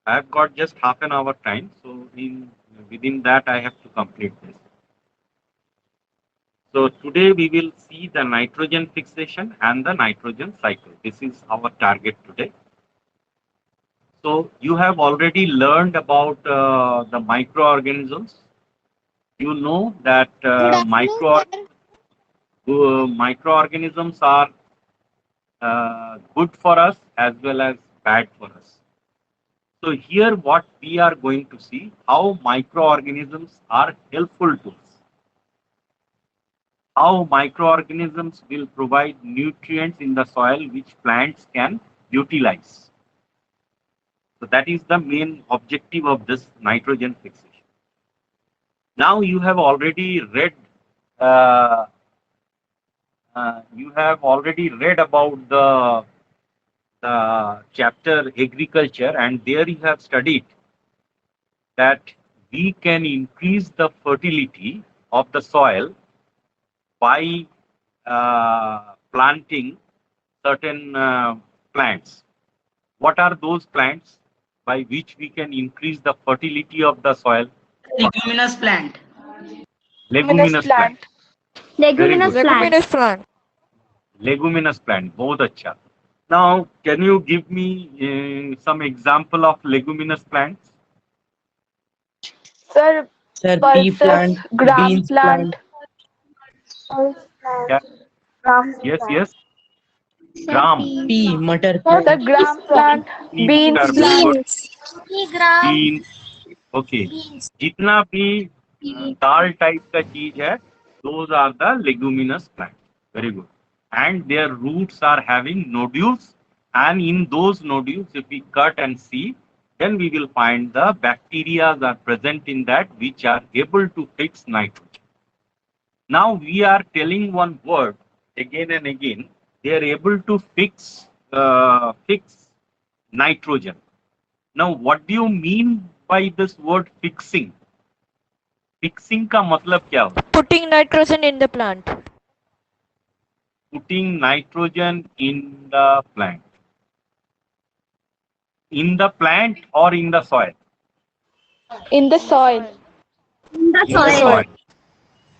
I've got just half an hour time, so within that I have to complete this. So today we will see the nitrogen fixation and the nitrogen cycle. This is our target today. So you have already learned about the microorganisms. You know that Good afternoon, sir. microorganisms are good for us as well as bad for us. So here what we are going to see how microorganisms are helpful to us. How microorganisms will provide nutrients in the soil which plants can utilize. So that is the main objective of this nitrogen fixation. Now you have already read uh, about the chapter agriculture, and there you have studied that we can increase the fertility of the soil by planting certain plants. What are those plants by which we can increase the fertility of the soil? Leguminous plant. Leguminous Leguminous plant. plant. Very Leguminous good. plant. Leguminous plant. Leguminous plant. बहुत अच्छा. Now, can you give me some example of leguminous plants? Sir, Sir, pea pulses, plant, gram beans plant. Yeah. Gram Yes, plant. yes. Sir, Gram. pea, mutter Sir, plant. gram plant, Pea, beans very plant. good. Beans. Gram. Beans. Okay. Beans. जितना भी दाल type का चीज है, those are the leguminous plants. Very good. And their roots are having nodules, and in those nodules, if we cut and see, then we will find the bacteria are present in that which are able to fix nitrogen. Now we are telling one word again and again. They are able to fix nitrogen. Now, what do you mean by this word fixing? Fixing का मतलब क्या होता है? Putting nitrogen in the plant. Putting nitrogen in the plant. In the plant or in the soil? In the soil. In the In the soil. soil.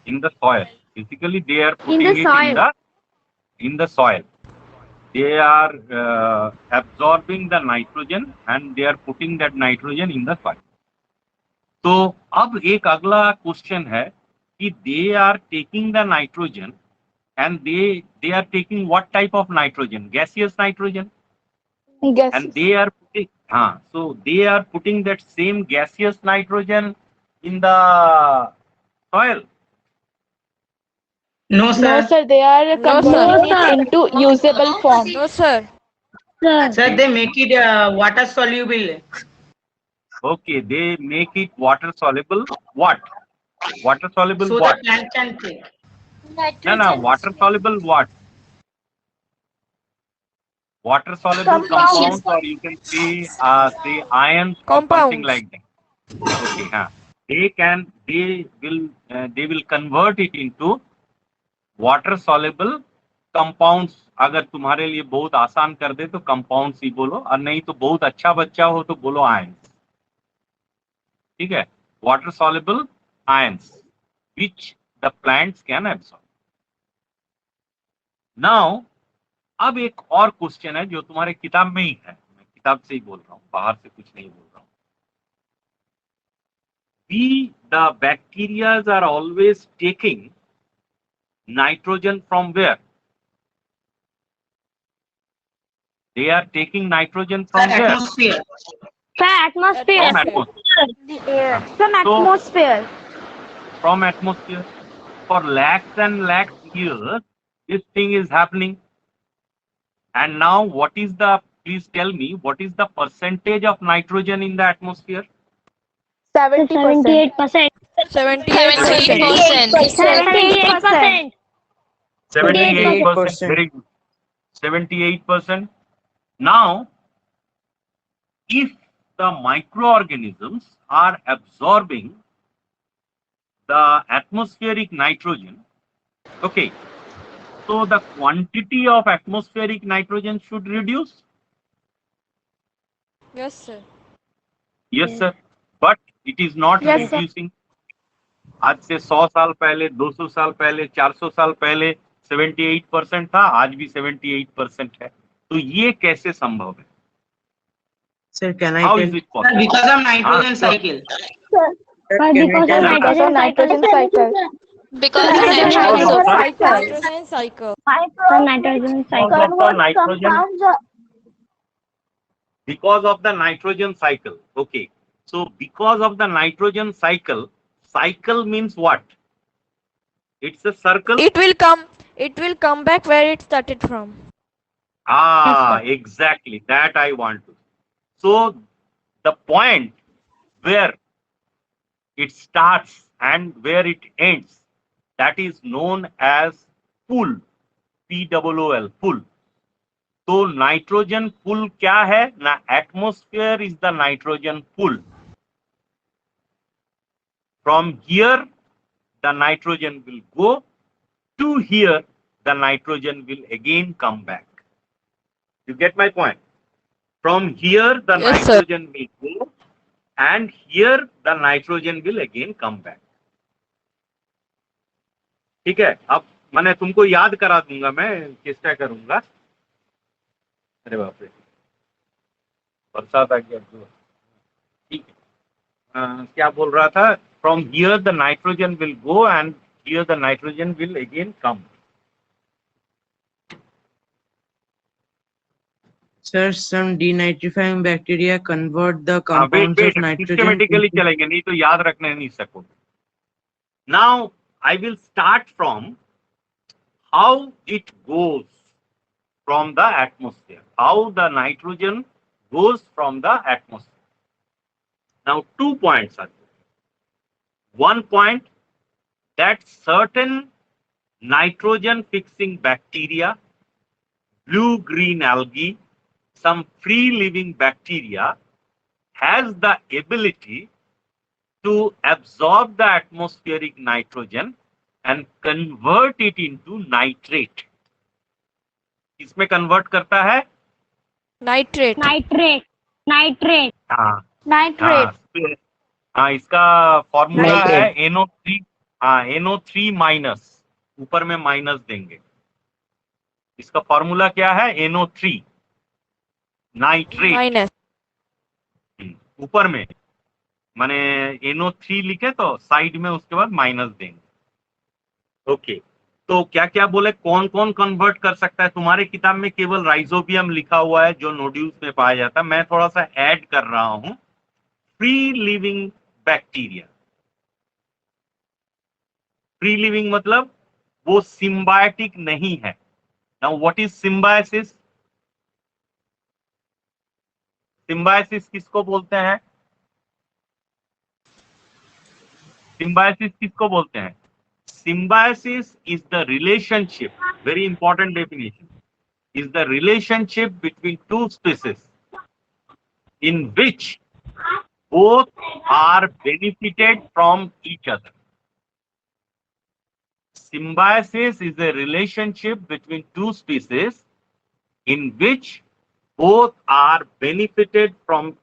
In the soil. Basically, they are putting In the it soil. in the soil. They are absorbing the nitrogen and they are putting that nitrogen in the soil. तो अब एक अगला question है कि they are taking the nitrogen and they are taking what type of nitrogen? Gaseous nitrogen. Yes. And they are putting, so they are putting that same gaseous nitrogen in the soil. No, No, sir. sir, they are No, converting sir. it into usable form. No, sir. Sir. Sir, they make it water soluble. Okay, they make it water soluble. What? Water soluble So what? the plant can take. No, water soluble what? Water soluble Compounds. compounds, or you can say ions or something Compounds. like that. Okay, they will convert it into water soluble compounds. अगर तुम्हारे लिए बहुत आसान कर दे तो compounds ही बोलो, और नहीं तो बहुत अच्छा बच्चा हो तो बोलो आयंस. ठीक है, water soluble ions which the plants can absorb. Now अब एक और क्वेश्चन है जो तुम्हारे किताब में ही है. मैं किताब से ही बोल रहा हूं, बाहर से कुछ नहीं बोल रहा हूं. We, the bacteria are always taking nitrogen from where? They are taking nitrogen from where? Atmosphere. Sir, atmosphere. From atmosphere. The air. From So- atmosphere. From atmosphere. For lakhs and lakhs years, this thing is happening. And now what is the, please tell me, what is the percentage of nitrogen in the atmosphere? 70%. 78%. 78%. 78%. 78%. Very good. 78%. Now, if the microorganisms are absorbing the atmospheric nitrogen, okay, so the quantity of atmospheric nitrogen should reduce. Yes, sir. Yes, sir. But it is not Yes, sir. reducing. आज से 100 साल पहले, 200 साल पहले, 400 साल पहले 78% था, आज भी 78% है. तो ये कैसे संभव है? Sir, can I How tell? is it possible? Because of nitrogen sir. cycle. Sir, Can because I of tell? Because of nitrogen cycle. Because Nitrogen of cycle. nitrogen cycle. Nitrogen cycle. The nitrogen cycle. Because of the nitrogen, because of the nitrogen cycle. Okay. So because of the nitrogen cycle, cycle means what? It's a circle. It will come back where it started from. Exactly. That I want to. So the point where it starts and where it ends, that is known as pull. POOL, pull. तो nitrogen pool क्या है ना? Atmosphere is the nitrogen pool. From here the nitrogen will go to here, the nitrogen will again come back. You get my point? From here the Yes, sir. Nitrogen will go and here the nitrogen will again come back. ठीक है. अब मैंने तुमको याद करा दूंगा, मैं चेष्टा करूंगा. अरे बाप रे, बरसात आ गया तो. ठीक है. क्या बोल रहा था? From here the nitrogen will go and here the nitrogen will again come. Sir, some denitrifying bacteria convert the compounds of nitrogen systematically into चलेंगे, नहीं तो याद रखने नहीं सकोगे. Now I will start from how it goes from the atmosphere, how the nitrogen goes from the atmosphere. Now 2 points are there. One point, that certain nitrogen fixing bacteria, blue-green algae, some free living bacteria has the ability to absorb the atmospheric nitrogen and convert it into nitrate. इसमें convert करता है Nitrate. Nitrate. हाँ. Nitrate. हाँ, इसका formula है Nitrate. NO3. हाँ, NO3 minus, ऊपर में माइनस देंगे. इसका फॉर्मूला क्या है? NO3 nitrate. Minus. ऊपर में माने NO3 लिखे तो साइड में उसके बाद माइनस देंगे. ओके. तो क्या क्या बोले, कौन कौन कन्वर्ट कर सकता है? तुम्हारे किताब में केवल राइजोबियम लिखा हुआ है जो नोड्यूल्स में पाया जाता है. मैं थोड़ा सा ऐड कर रहा हूं, free living bacteria. Free living मतलब वो सिम्बायोटिक नहीं है. Now what is symbiosis? Symbiosis किसको बोलते हैं? सिम्बायोसिस किसको बोलते हैं? Symbiosis is the relationship, very important definition, is the relationship between two species in which both are benefited from each other. Symbiosis is a relationship between two species in which both are benefited from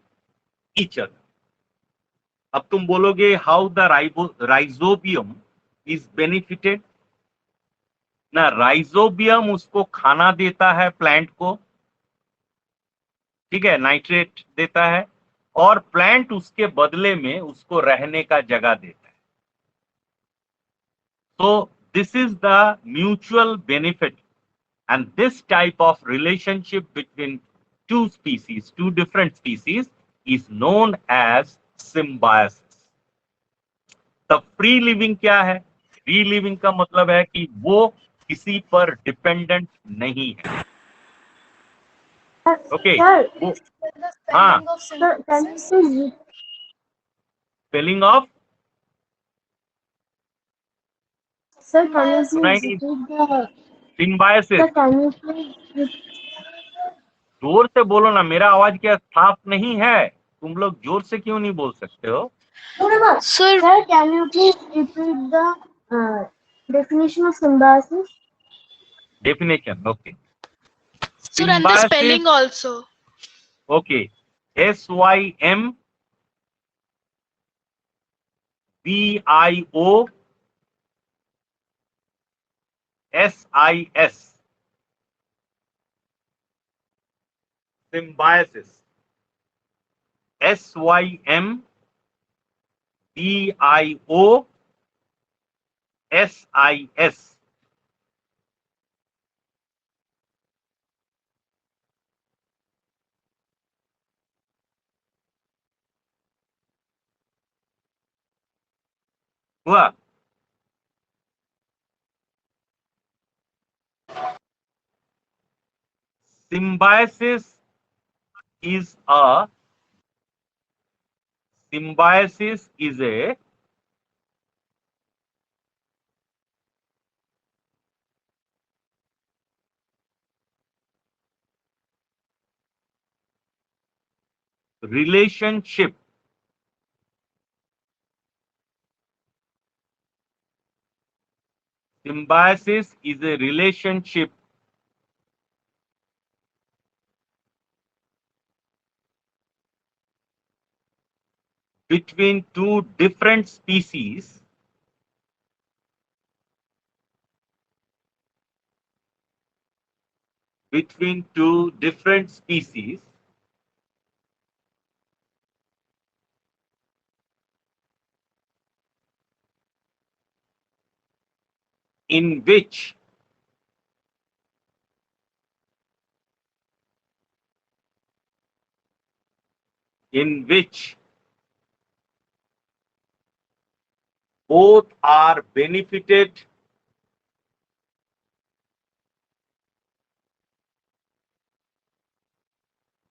each other. अब तुम बोलोगे how the rhizobium is benefited. ना, rhizobium उसको खाना देता है plant को, ठीक है, नाइट्रेट देता है, और प्लांट उसके बदले में उसको रहने का जगह देता है. So this is the mutual benefit, and this type of relationship between two species, two different species, is known as symbiosis. तब फ्री लिविंग क्या है? फ्री लिविंग का मतलब है कि वो किसी पर डिपेंडेंट नहीं है. ओके. हाँ, स्पेलिंग ऑफ सिम्बायोसिस. जोर से बोलो ना, मेरा आवाज क्या साफ नहीं है? तुम लोग जोर से क्यों नहीं बोल सकते हो? Sir, can you please repeat the definition of symbiosis? Definition, okay. Sir, and the spelling also. Okay. SYMBIOSIS. BIOSIS. Symbiosis. SYMBIOSIS. हुआ? Symbiosis is a relationship symbiosis is a relationship between two different species in which both are benefited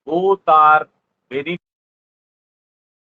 both are benefited